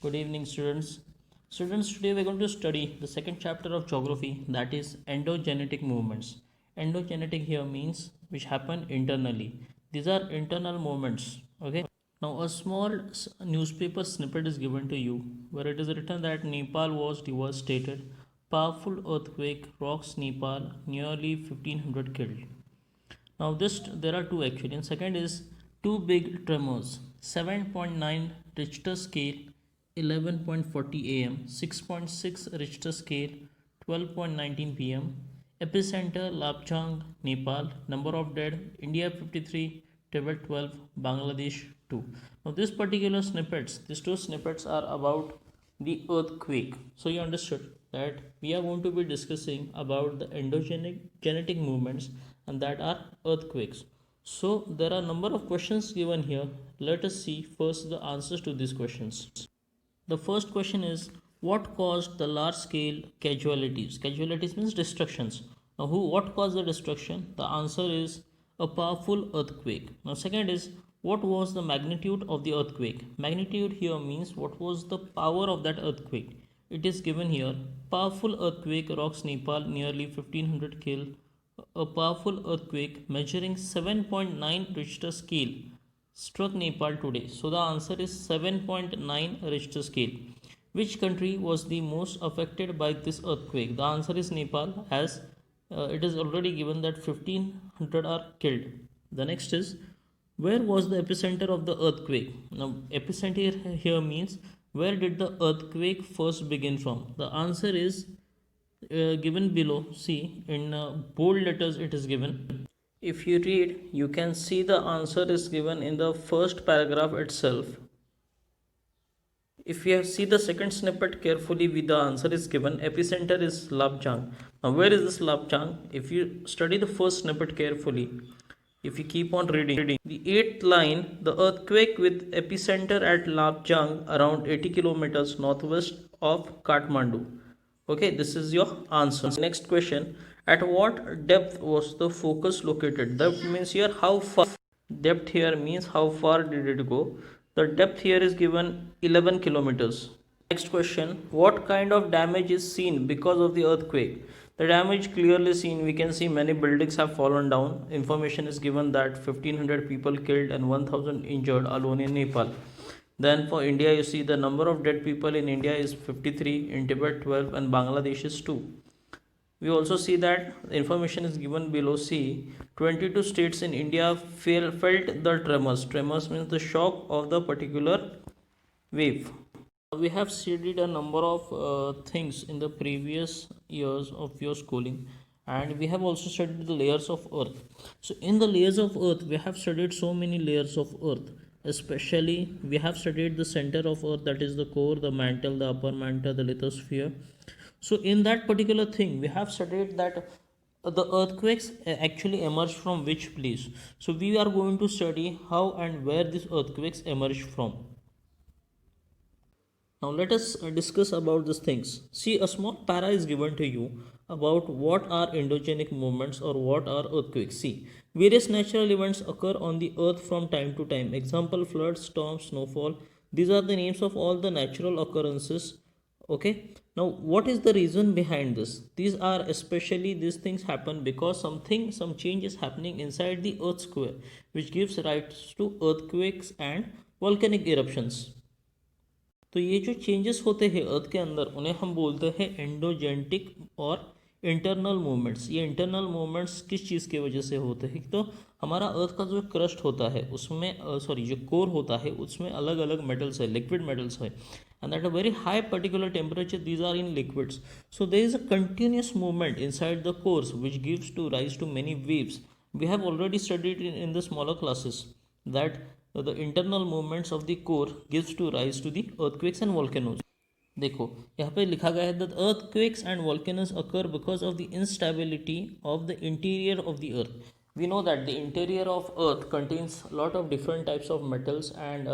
Good evening, students. Students, today we're going to study the second chapter of geography, that is endogenetic movements. Endogenetic here means which happen internally. These are internal movements. Okay. Now, a small newspaper snippet is given to you where it is written that Nepal was devastated. Powerful earthquake rocks Nepal, nearly 1500 killed. Now this there are two actually. And second is two big tremors, 7.9 Richter scale, 11:40 a.m., 6.6 Richter scale, 12:19 p.m. Epicenter Lapchang, Nepal. Number of dead: India 53, Tibet 12, Bangladesh 2. Now these particular snippets, these two snippets are about the earthquake. So you understood that we are going to be discussing about the endogenic genetic movements, and that are earthquakes. So there are a number of questions given here. Let us see first the answers to these questions. The first question is, what caused the large scale casualties? Casualties means destructions. Now what caused the destruction? The answer is a powerful earthquake. Now second is, what was the magnitude of the earthquake? Magnitude here means what was the power of that earthquake. It is given here. Powerful earthquake rocks Nepal, nearly 1500 killed. A powerful earthquake measuring 7.9 Richter scale struck Nepal today. So the answer is 7.9 Richter scale. Which country was the most affected by this earthquake? The answer is Nepal, as it is already given that 1500 are killed. The next is, where was the epicenter of the earthquake? Now epicenter here means where did the earthquake first begin from? The answer is given below. See, in bold letters it is given. If you read, you can see the answer is given in the first paragraph itself. If you see the second snippet carefully, with the answer is given, epicenter is Lapchang. Now where is this Lapchang? If you study the first snippet carefully, if you keep on reading, the eighth line, the earthquake with epicenter at Lapchang, around 80 kilometers northwest of Kathmandu. Okay, this is your answer. Next question, at what depth was the focus located? Depth means here how far. Depth here means how far did it go. The depth here is given 11 kilometers. Next question, what kind of damage is seen because of the earthquake? The damage clearly seen, we can see many buildings have fallen down. Information is given that 1500 people killed and 1000 injured alone in Nepal. Then for India, you see the number of dead people in India is 53, in Tibet 12, and Bangladesh is 2. We also see that information is given below. See, 22 states in India felt the tremors. Tremors means the shock of the particular wave. We have studied a number of things in the previous years of your schooling, and we have also studied the layers of earth. So in the layers of earth, we have studied so many layers of earth. Especially we have studied the center of earth, that is the core, the mantle, the upper mantle, the lithosphere. So in that particular thing, we have studied that the earthquakes actually emerge from which place. So we are going to study how and where these earthquakes emerge from. Now let us discuss about these things. See, a small para is given to you about what are endogenic movements or what are earthquakes. See, various natural events occur on the earth from time to time. Example, floods, storms, snowfall. These are the names of all the natural occurrences. Okay, now what is the reason behind this? These are especially, these things happen because some change is happening inside the earth square, which gives rise to earthquakes and volcanic eruptions. तो ये जो changes होते हैं अर्थ के अंदर, उन्हें हम बोलते हैं एंडोजेनेटिक और इंटरनल मूवमेंट्स. ये इंटरनल मूवमेंट्स किस चीज़ की वजह से होते हैं? तो हमारा अर्थ का जो क्रस्ट होता है उसमें जो कोर होता है उसमें अलग अलग मेटल्स है, लिक्विड मेटल्स है, and at a very high particular temperature these are in liquids. So there is a continuous movement inside the cores which gives to rise to many waves. We have already studied in the smaller classes that the internal movements of the core gives to rise to the earthquakes and volcanoes. देखो यहाँ पे लिखा गया है that earthquakes and volcanoes occur because of the instability of the interior of the earth. We know that the interior of earth contains a lot of different types of metals and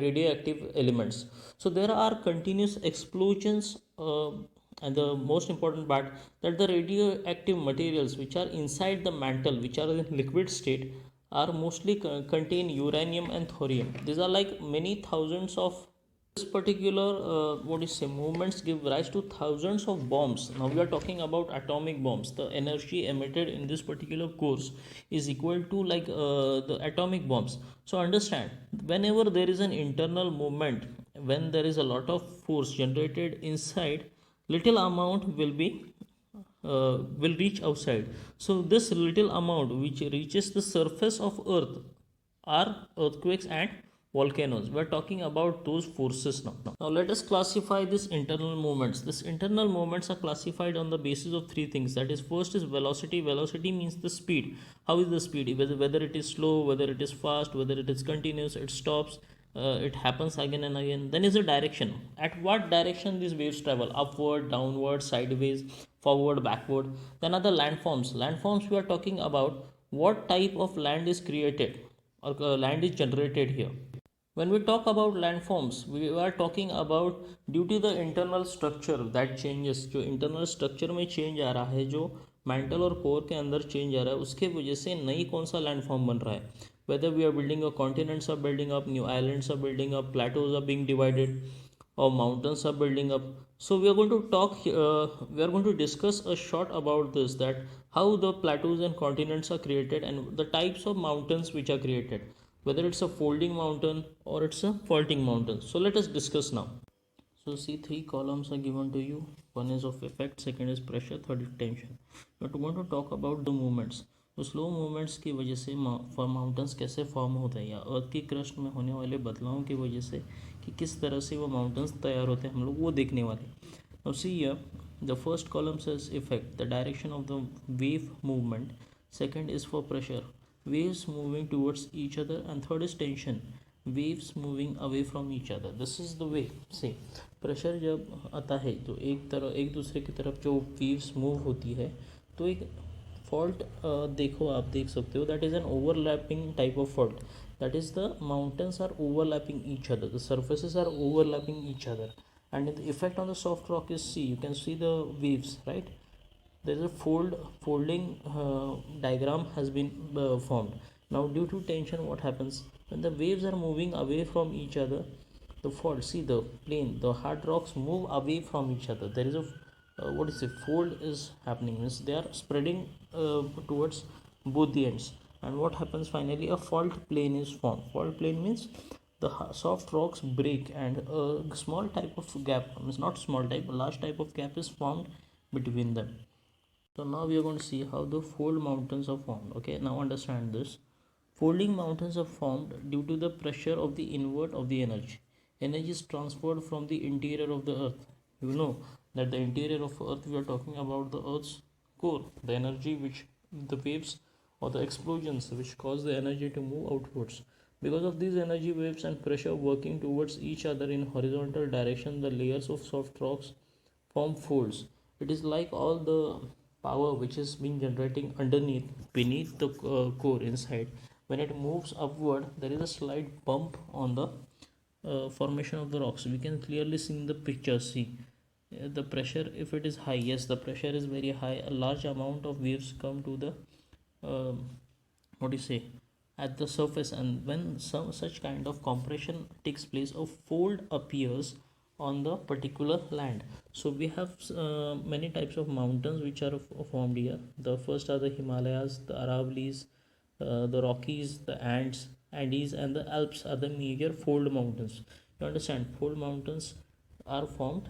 radioactive elements. So there are continuous explosions, and the most important part, that the radioactive materials which are inside the mantle, which are in liquid state, are mostly contain uranium and thorium. These are like many thousands of This particular what is say movements give rise to thousands of bombs. Now we are talking about atomic bombs. The energy emitted in this particular course is equal to like the atomic bombs. So understand, whenever there is an internal movement, when there is a lot of force generated inside, little amount will reach outside. So this little amount which reaches the surface of earth are earthquakes and volcanoes. We're talking about those forces now. Now let us classify these internal movements. These internal movements are classified on the basis of three things. That is, first is velocity. Velocity means the speed. How is the speed? Whether it is slow, whether it is fast, whether it is continuous, it stops, it happens again and again. Then is the direction. At what direction these waves travel? Upward, downward, sideways, forward, backward. Then are the landforms. Landforms, we are talking about what type of land is created or land is generated here. When we talk about landforms, we are talking about due to the internal structure that changes. जो internal structure में change आ रहा है, जो mantle और core के अंदर change आ रहा है, उसके वजह से नई कौन सा landform बन रहा है. Whether we are building a continents are building up, new islands are building up, plateaus are being divided, or mountains are building up. So we are going to talk. We are going to discuss a short about this, that how the plateaus and continents are created and the types of mountains which are created, whether it's a folding mountain or it's a faulting mountain. So let us discuss now. So see, three columns are given to you. One is of effect, second is pressure, third is tension. But we want to talk about the movements. तो slow movements की वजह से mountains कैसे form होते हैं, या अर्थ की crust में होने वाले बदलावों की वजह से कि किस तरह से वो माउंटेन्स तैयार होते हैं, हम लोग वो देखने वाले. Now see here, the first column says effect, the direction of the wave movement. Second is for pressure, waves moving towards each other, and third is tension, waves moving away from each other. This is the way. See, pressure जब आता है तो एक दूसरे की तरफ जो waves move होती है, तो एक फॉल्ट देखो, आप देख सकते हो, that is an overlapping type of fault. That is the mountains are overlapping each other, the surfaces are overlapping each other, and the effect on the soft rock is, see, you can see the waves, right? There is a folding diagram has been formed. Now due to tension, what happens when the waves are moving away from each other? The fault, see, the plane, the hard rocks move away from each other. There is a what is it, fold is happening, means they are spreading towards both the ends. And what happens finally? A fault plane is formed. Fault plane means the soft rocks break and a small type of gap, means not small type, a large type of gap is formed between them. So now we are going to see how the fold mountains are formed. Okay, now understand this. Folding mountains are formed due to the pressure of the invert of the energy. Energy is transferred from the interior of the earth. You know that the interior of earth, we are talking about the earth's core, the energy which the waves or the explosions which cause the energy to move outwards. Because of these energy waves and pressure working towards each other in horizontal direction, the layers of soft rocks form folds. It is like all the power which is being generating beneath the core inside. When it moves upward, there is a slight bump on the formation of the rocks. We can clearly see in the picture. See, the pressure, if it is high, yes, the pressure is very high, a large amount of waves come to the what do you say, at the surface, and when some such kind of compression takes place, a fold appears on the particular land. So we have many types of mountains which are formed here. The first are the Himalayas, the Aravallis, the Rockies, the Andes, and the Alps are the major fold mountains. You understand, fold mountains are formed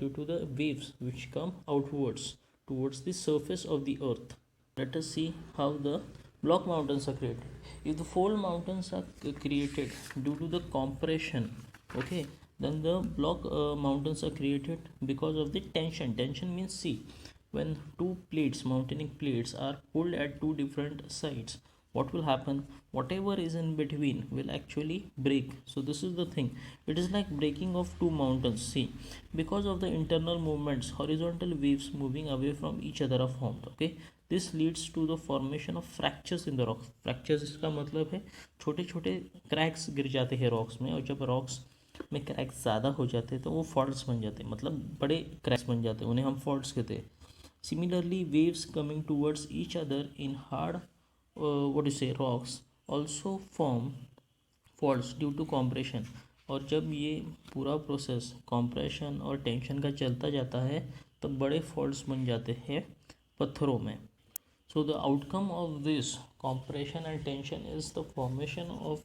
due to the waves which come outwards towards the surface of the earth. Let us see how the block mountains are created. If the fold mountains are created due to the compression, okay, then the block mountains are created because of the tension. Tension means, see, when two plates, mountainic plates, are pulled at two different sides, what will happen? Whatever is in between will actually break. So this is the thing, it is like breaking of two mountains. See, because of the internal movements, horizontal waves moving away from each other are formed. Okay, this leads to the formation of fractures in the rocks. Fractures इसका मतलब है छोटे छोटे cracks गिर जाते हैं rocks में, और जब रॉक्स में क्रैक्स ज़्यादा हो जाते हैं तो वो फॉल्ट्स बन जाते हैं, मतलब बड़े क्रैक्स बन जाते हैं, उन्हें हम फॉल्ट्स कहते हैं. Similarly, waves coming towards each other in hard what do you say, rocks also form faults due to compression. और जब ये पूरा प्रोसेस कॉम्प्रेशन और टेंशन का चलता जाता है तब बड़े फॉल्ट्स बन जाते हैं पत्थरों में. So the outcome of this compression and tension is the formation of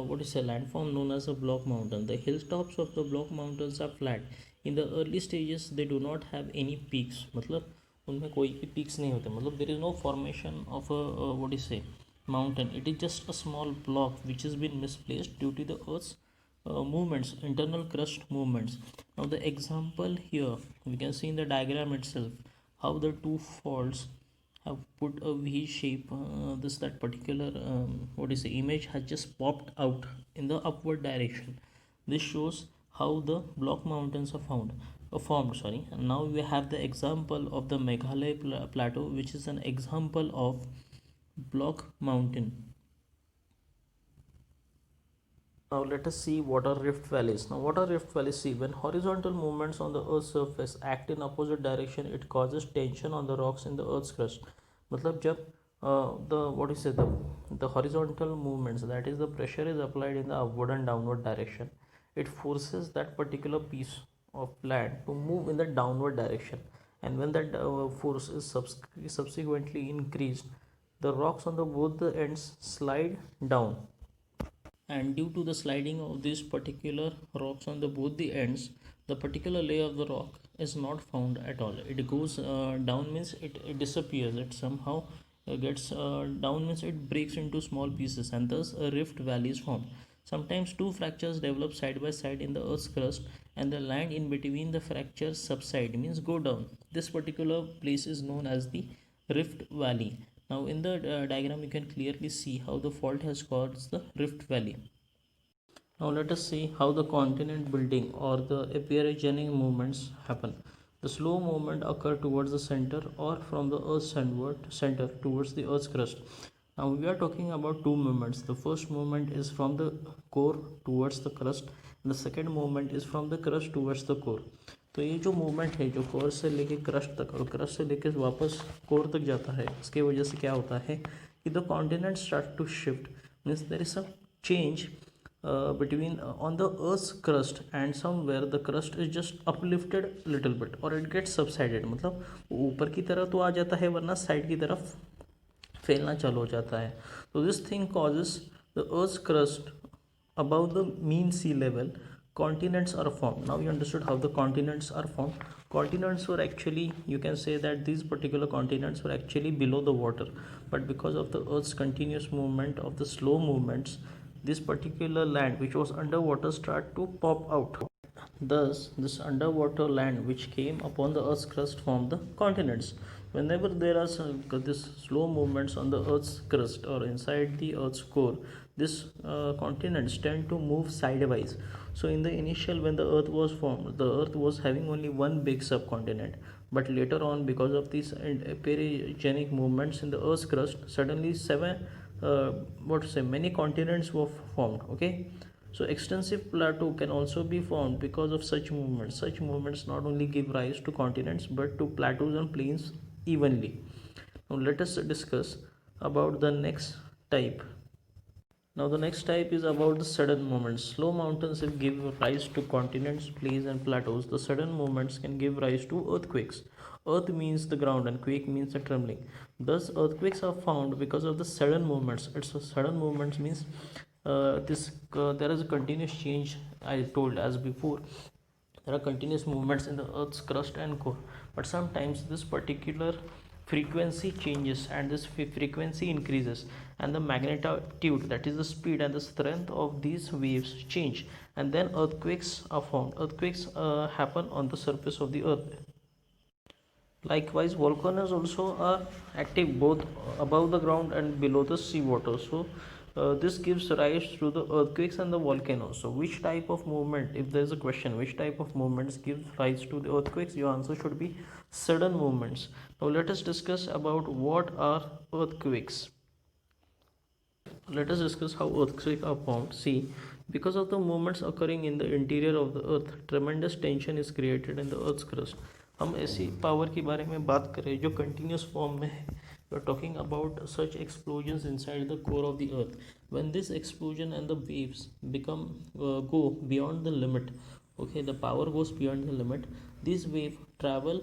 what is a landform known as a block mountain. The hilltops of the block mountains are flat. In the early stages, they do not have any peaks. मतलब उनमें कोई भी peaks नहीं होते. मतलब there is no formation of a what is say mountain. It is just a small block which has been misplaced due to the Earth's movements, internal crust movements. Now the example here we can see in the diagram itself how the two faults have put a V shape. This that particular what is the image has just popped out in the upward direction. This shows how the block mountains are formed. Sorry. And now we have the example of the Meghalaya plateau, which is an example of block mountain. Now let us see what are rift valleys. Now what are rift valleys? See, when horizontal movements on the earth's surface act in opposite direction, it causes tension on the rocks in the earth's crust. मतलब जब the what is it the horizontal movements, that is the pressure is applied in the upward and downward direction, it forces that particular piece of land to move in the downward direction, and when that force is subsequently increased, the rocks on the both the ends slide down, and due to the sliding of these particular rocks on the both the ends, the particular layer of the rock is not found at all. It goes down means it disappears, it somehow gets down means it breaks into small pieces, and thus a rift valley is formed. Sometimes two fractures develop side by side in the earth's crust, and the land in between the fractures subside means go down. This particular place is known as the rift valley. Now in the diagram you can clearly see how the fault has caused the rift valley. Now let us see how the continent building or the epeirogenic movements happen. The slow movement occur towards the center or from the earth's center towards the earth's crust. Now we are talking about two movements. The first movement is from the core towards the crust, and the second movement is from the crust towards the core. तो ये जो movement है जो core से लेके crust तक और crust से लेके वापस कोर तक जाता है, इसके वजह से क्या होता है कि the continent start to shift, means there is a change between on the earth's crust, and somewhere the crust is just uplifted little bit or it gets subsided. मतलब ऊपर की तरफ तो आ जाता है वरना साइड की तरफ फैलना चालू हो जाता है. तो this thing causes the earth's crust above the mean sea level, continents are formed. Now you understood how the continents are formed. Continents were actually, you can say that these particular continents were actually below the water, but because of the earth's continuous movement of the slow movements, this particular land which was underwater started to pop out. Thus, this underwater land which came upon the earth's crust formed the continents. Whenever there are this slow movements on the earth's crust or inside the earth's core, this continents tend to move sidewise. So in the initial, when the earth was formed, the earth was having only one big subcontinent, but later on, because of these perigenic movements in the earth's crust, suddenly many continents were formed. Okay, so extensive plateau can also be formed because of such movements. Such movements not only give rise to continents but to plateaus and plains evenly. Now let us discuss about the next type. Now the next type is about the sudden movements. Slow mountains give rise to continents, plains and plateaus. The sudden movements can give rise to earthquakes. Earth means the ground and quake means the trembling. Thus earthquakes are found because of the sudden movements. It's a sudden movements means there is a continuous change. I told as before, there are continuous movements in the earth's crust and core, but sometimes this particular frequency changes and this frequency increases, and the magnitude, that is the speed and the strength of these waves change, and then earthquakes are formed. Earthquakes happen on the surface of the earth. Likewise, volcanoes also are active both above the ground and below the seawater. So this gives rise to the earthquakes and the volcanoes. So which type of movement, if there is a question, which type of movements give rise to the earthquakes, your answer should be sudden movements. Now let us discuss about what are earthquakes. Let us discuss how earthquakes are formed. See, because of the movements occurring in the interior of the earth, tremendous tension is created in the earth's crust. हम ऐसी power के बारे में बात करें जो continuous form में है, we are talking about such explosions inside the core of the earth. When this explosion and the waves become go beyond the limit, okay, the power goes beyond the limit, these waves travel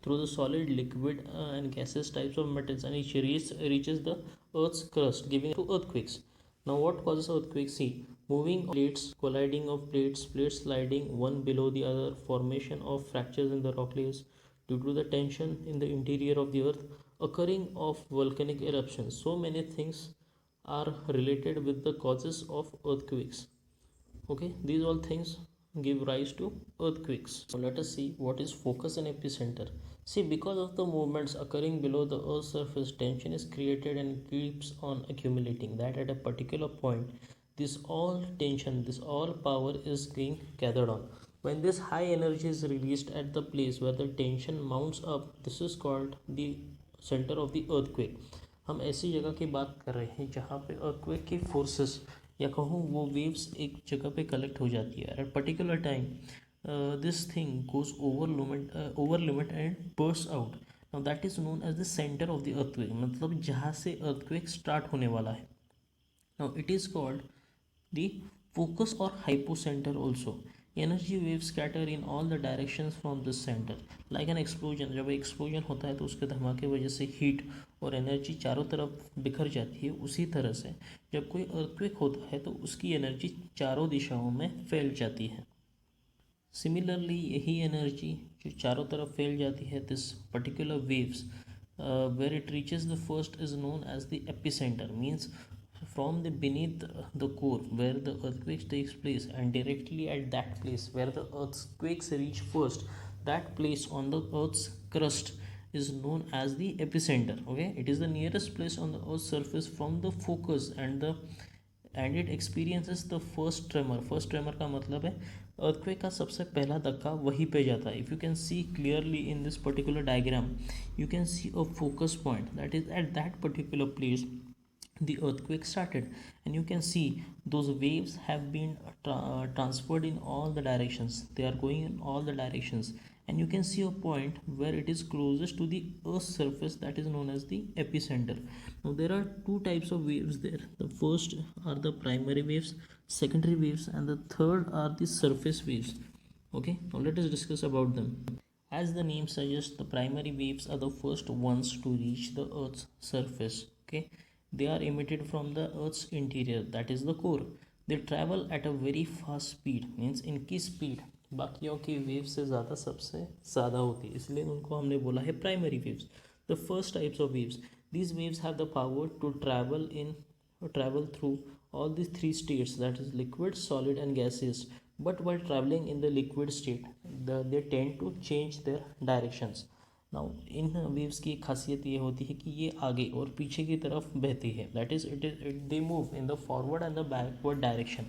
through the solid, liquid, and gaseous types of metals, and it reaches the Earth's crust, giving to earthquakes. Now, what causes earthquakes? See, moving plates, colliding of plates, plates sliding one below the other, formation of fractures in the rock layers due to the tension in the interior of the Earth, occurring of volcanic eruptions. So many things are related with the causes of earthquakes. Okay, these all things give rise to earthquakes. So let us see what is focus and epicenter. See, because of the movements occurring below the earth's surface, tension is created and keeps on accumulating. That at a particular point, this all tension, this all power is being gathered on. When this high energy is released at the place where the tension mounts up, this is called the center of the earthquake. हम ऐसी जगह की बात कर रहे हैं जहाँ पे earthquake की forces या कहूँ वो वेव्स एक जगह पे कलेक्ट हो जाती है at particular time. This thing goes over limit and burst out. Now that is known as the centre of the earthquake, मतलब जहाँ से अर्थक्वेक स्टार्ट होने वाला है. Now it is called the focus और hypocentre also. Energy wave scatter in all the directions from this centre like an explosion. जब explosion होता है तो उसके धमाके वजह से हीट और एनर्जी चारों तरफ बिखर जाती है. उसी तरह से जब कोई अर्थक्वेक होता है तो उसकी एनर्जी चारों दिशाओं में फैल जाती है. सिमिलरली यही एनर्जी जो चारों तरफ फैल जाती है, this particular waves where it reaches the first is known as the epicentre. Means from the beneath the core where the earthquake takes place and directly at that place where the earthquakes reach first, that place on the earth's crust is known as the epicenter. Okay, it is the nearest place on the earth's surface from the focus and it experiences the first tremor. First tremor का मतलब है earthquake का सबसे पहला धक्का वहीं पे जाता है. If you can see clearly in this particular diagram, you can see a focus point that is at that particular place the earthquake started, and you can see those waves have been transferred in all the directions. They are going in all the directions, and you can see a point where it is closest to the earth's surface, that is known as the epicenter. Now there are two types of waves there. The first are the primary waves, secondary waves, and the third are the surface waves. Okay, now let us discuss about them. As the name suggests, the primary waves are the first ones to reach the earth's surface. Okay, they are emitted from the earth's interior, that is the core. They travel at a very fast speed, means इनकी speed बाकियों की wave से ज़्यादा सबसे ज़्यादा होती है, इसलिए उनको हमने बोला है primary waves. The first types of waves, these waves have the power to travel through all these three states, that is liquid, solid and gaseous. But while traveling in the liquid state, they tend to change their directions. Now in waves की एक खासियत ये होती है कि ये आगे और पीछे की तरफ बहती है, that is it they move in the forward and the backward direction.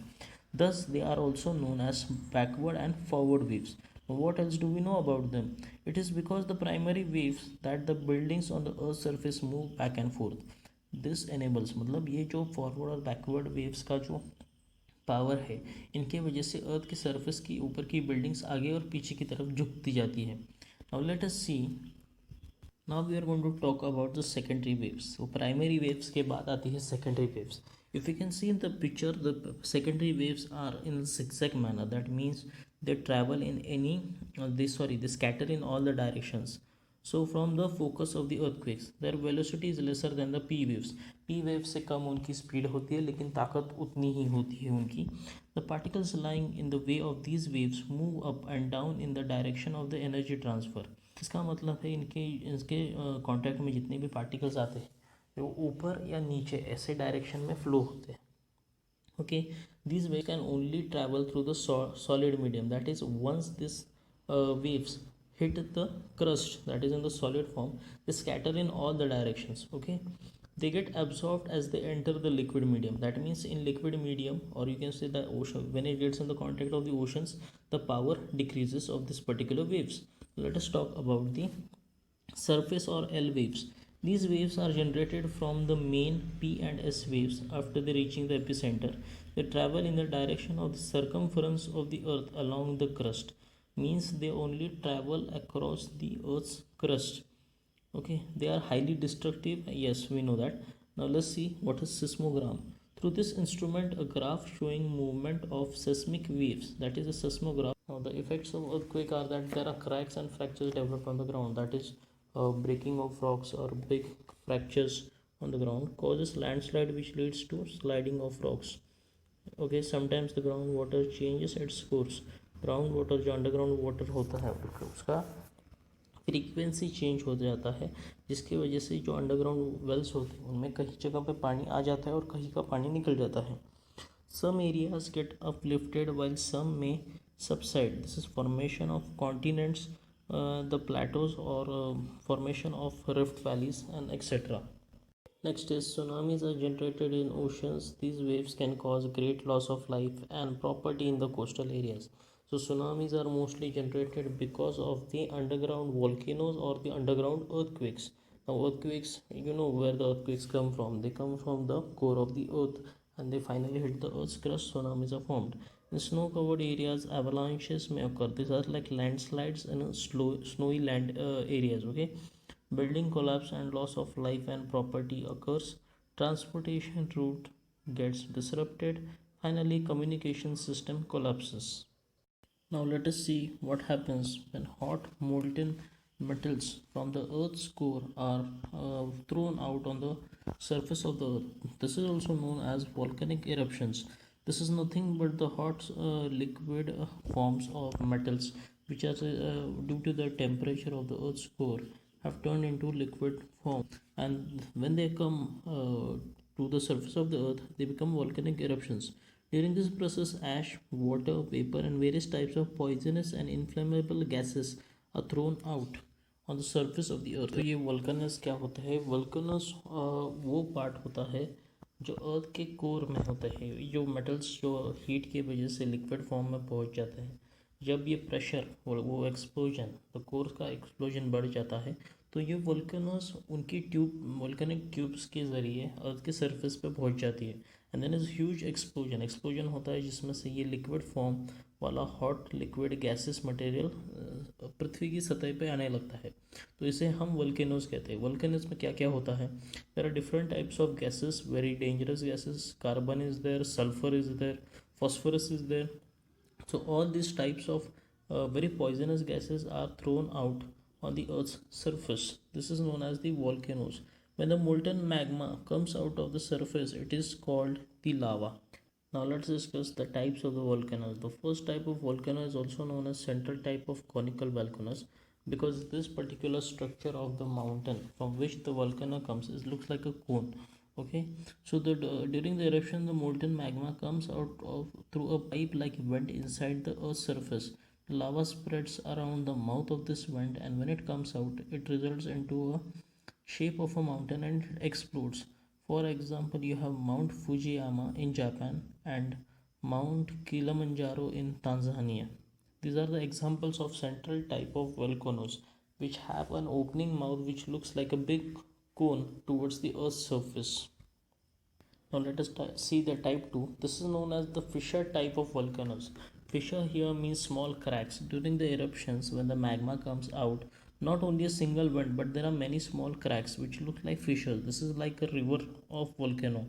Thus they are also known as backward and forward waves. What else do we know about them? It is because the primary waves that the buildings on the earth surface move back and forth. This enables, मतलब ये जो forward और backward waves का जो power है, इनके वजह से अर्थ के सरफेस की ऊपर की बिल्डिंग्स आगे और पीछे की तरफ झुकती जाती है. Now let us see. Now we are going to talk about the secondary waves. So primary waves के बाद आती है secondary waves. If you can see in the picture, the secondary waves are in a zigzag manner. That means they travel in they scatter in all the directions. So from the focus of the earthquakes, their velocity is lesser than the P waves. P waves से कम उनकी speed होती है, लेकिन ताकत उतनी ही होती है उनकी. The particles lying in the way of these waves move up and down in the direction of the energy transfer. इसका मतलब है इसके कांटेक्ट में जितने भी पार्टिकल्स आते हैं वो ऊपर या नीचे ऐसे डायरेक्शन में फ्लो होते हैं. Okay, this wave can only travel through the solid medium, that is once this waves hit the crust, that is in the solid form, they scatter in all the directions. Okay, they get absorbed as they enter the liquid medium. That means in liquid medium, or you can say the ocean, when it gets in the contact of the oceans, the power decreases of this particular waves. Let us talk about the surface or L waves. These waves are generated from the main P and S waves after they reaching the epicenter. They travel in the direction of the circumference of the earth along the crust, means they only travel across the earth's crust. Okay, they are highly destructive. Yes, we know that. Now let's see what is seismogram. Through this instrument, a graph showing movement of seismic waves, that is a seismograph. Now the effects of earthquake are that there are cracks and fractures developed on the ground, that is breaking of rocks or big fractures on the ground causes landslide, which leads to sliding of rocks. Okay, sometimes the groundwater changes its course. Ground water जो underground water होता है उसका frequency change हो जाता है, जिसकी वजह से जो अंडरग्राउंड वेल्स होते हैं उनमें कहीं जगह पे पानी आ जाता है और कहीं का पानी निकल जाता है. Some areas get uplifted while some may subside. This is formation of continents, the plateaus, or formation of rift valleys, and etc. Next is tsunamis are generated in oceans. These waves can cause great loss of life and property in the coastal areas. So tsunamis are mostly generated because of the underground volcanoes or the underground earthquakes. Now earthquakes, you know where the earthquakes come from. They come from the core of the earth and they finally hit the earth's crust. Tsunamis are formed. In snow-covered areas, avalanches may occur. These are like landslides in snowy land areas. Okay, building collapse and loss of life and property occurs. Transportation route gets disrupted. Finally, communication system collapses. Now let us see what happens when hot molten metals from the earth's core are thrown out on the surface of the earth. This is also known as volcanic eruptions. This is nothing but the hot liquid forms of metals which are due to the temperature of the earth's core have turned into liquid form, and when they come to the surface of the earth they become volcanic eruptions. During this process, ash, water, vapor, and various types of poisonous and inflammable gases are thrown out on the surface of the earth. तो ये वल्कनस क्या होता है? वल्कनस वो part होता है जो अर्थ के कोर में होता है. जो मेटल्स जो हीट की वजह से लिक्विड फॉर्म में पहुंच जाते हैं, जब ये प्रेशर वो एक्सप्लोजन द कोर का एक्सप्लोजन बढ़ जाता है, तो ये वोल्केनोस उनकी वोल्केनिक ट्यूब्स के ज़रिए अर्थ के सरफेस पे पहुंच जाती है. And then is huge explosion होता है जिसमें से ये लिक्विड फॉर्म वाला हॉट लिक्विड गैसेस मटेरियल पृथ्वी की सतह पे आने लगता है. तो इसे हम वोल्केनोस कहते हैं. वोल्केनोस में क्या क्या होता है? There are different types of gases, very dangerous gases. Carbon is there, sulphur is there, phosphorus is there. So all these types of very poisonous gases are thrown out on the earth's surface. This is known as the volcanoes. When the molten magma comes out of the surface, it is called the lava. Now let's discuss the types of the volcanoes. The first type of volcano is also known as central type of conical volcanoes, because this particular structure of the mountain from which the volcano comes is looks like a cone. Okay, so during the eruption the molten magma comes out of through a pipe like vent inside the earth's surface. The lava spreads around the mouth of this vent, and when it comes out it results into a shape of a mountain and it explodes. For example, you have Mount Fujiyama in Japan and Mount Kilimanjaro in Tanzania. These are the examples of central type of volcanoes which have an opening mouth which looks like a big cone towards the earth's surface. Now let us see the type 2. This is known as the fissure type of volcanoes. Fissure here means small cracks. During the eruptions, when the magma comes out, not only a single vent but there are many small cracks which look like fissures. This is like a river of volcano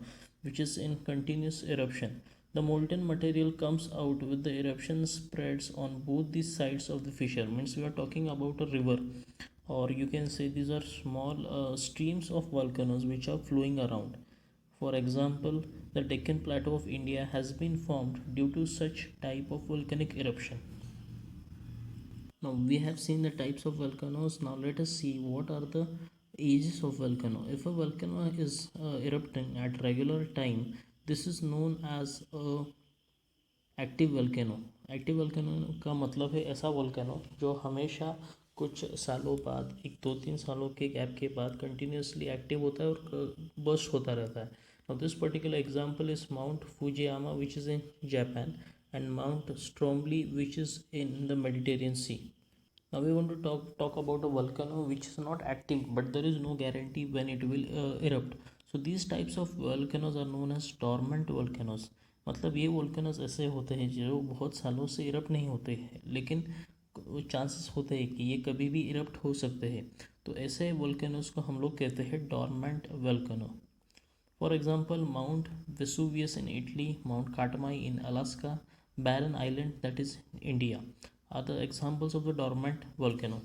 which is in continuous eruption. The molten material comes out with the eruption spreads on both the sides of the fissure. Means we are talking about a river, or you can say these are small streams of volcanoes which are flowing around. For example, the Deccan Plateau of India has been formed due to such type of volcanic eruption. Now we have seen the types of volcanoes. Now let us see what are the ages of volcano. If a volcano is erupting at regular time, this is known as a active volcano. Active volcano का मतलब है ऐसा volcano जो हमेशा कुछ सालों बाद, 1-2-3 सालों के गैप के बाद कंटिन्यूसली एक्टिव होता है और बर्स्ट होता रहता है. Now this particular example is mount Fujiyama which is in Japan and Mount Stromboli which is in the Mediterranean Sea. Now we want to talk about a volcano which is not active but there is no guarantee when it will erupt. So these types of volcanoes are known as dormant volcanoes. मतलब ये volcanoes ऐसे होते हैं जो बहुत सालों से erupt नहीं होते हैं, लेकिन चांसेस होते हैं कि ये कभी भी इरप्ट हो सकते हैं. तो ऐसे वोल्केनोज को हम लोग कहते हैं dormant volcano. For example, Mount Vesuvius in Italy, Mount Katmai in Alaska, Barren Island, that is India, are the examples of the dormant volcano.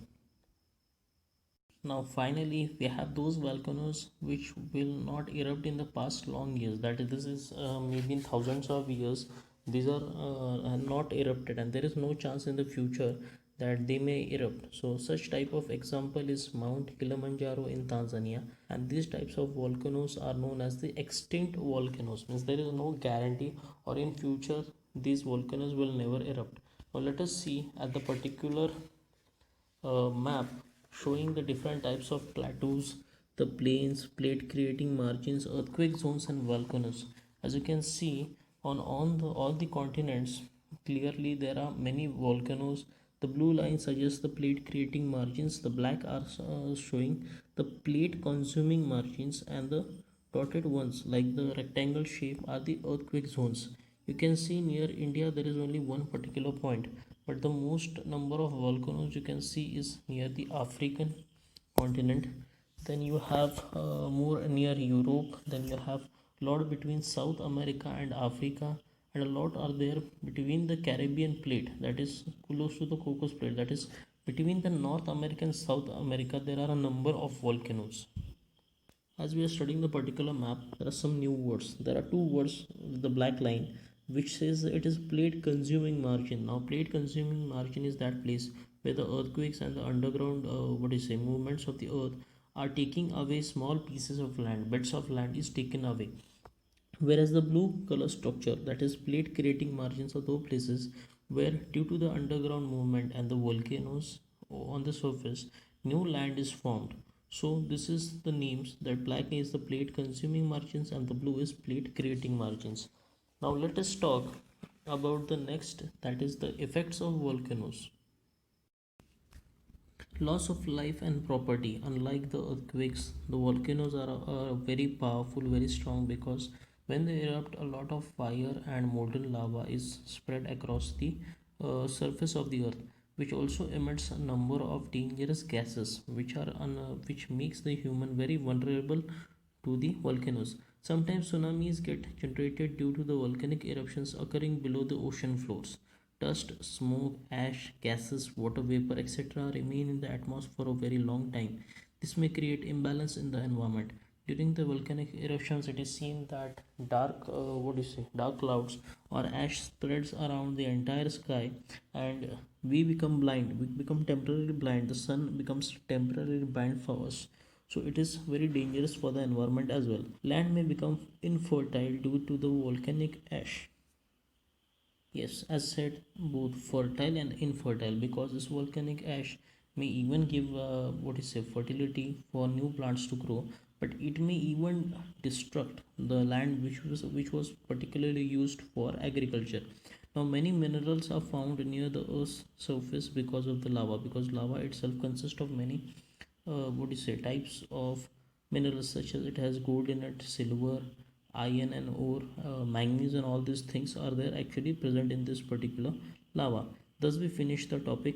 Now, finally, we have those volcanoes which will not erupt in the past long years. That is, this is maybe in thousands of years. These are not erupted, and there is no chance in the future that they may erupt. So, such type of example is Mount Kilimanjaro in Tanzania, and these types of volcanoes are known as the extinct volcanoes. Means there is no guarantee, or in future these volcanoes will never erupt. Now, let us see at the particular map showing the different types of plateaus, the plains, plate creating margins, earthquake zones, and volcanoes. As you can see on all the continents, clearly there are many volcanoes. The blue line suggests the plate creating margins, the black are showing the plate consuming margins, and the dotted ones like the rectangle shape are the earthquake zones. You can see near India there is only one particular point, but the most number of volcanoes you can see is near the African continent. Then you have more near Europe. Then you have lot between South America and Africa, and a lot are there between the Caribbean plate, that is close to the Cocos plate, that is between the North America and South America. There are a number of volcanoes. As we are studying the particular map, there are some new words. There are two words with the black line which says it is plate consuming margin. Now plate consuming margin is that place where the earthquakes and the underground what is say movements of the earth are taking away small pieces of land, beds of land is taken away. Whereas the blue color structure, that is plate creating margins, are those places where due to the underground movement and the volcanoes on the surface, new land is formed. So this is the names, that black is the plate consuming margins and the blue is plate creating margins. Now let us talk about the next, that is the effects of volcanoes. Loss of life and property. Unlike the earthquakes, the volcanoes are very powerful, very strong, because when they erupt, a lot of fire and molten lava is spread across the surface of the earth, which also emits a number of dangerous gases, which makes the human very vulnerable to the volcanoes. Sometimes tsunamis get generated due to the volcanic eruptions occurring below the ocean floors. Dust, smoke, ash, gases, water vapor, etc. remain in the atmosphere for a very long time. This may create imbalance in the environment. During the volcanic eruptions, it is seen that dark clouds or ash spreads around the entire sky, and we become blind. We become temporarily blind. The sun becomes temporarily blind for us. So it is very dangerous for the environment as well. Land may become infertile due to the volcanic ash. Yes, as said, both fertile and infertile, because this volcanic ash may even give fertility for new plants to grow, but it may even destruct the land which was particularly used for agriculture. Now, many minerals are found near the Earth's surface because of the lava, because lava itself consists of many types of minerals, such as it has gold in it, silver, iron and ore, manganese, and all these things are there actually present in this particular lava. Thus we finish the topic.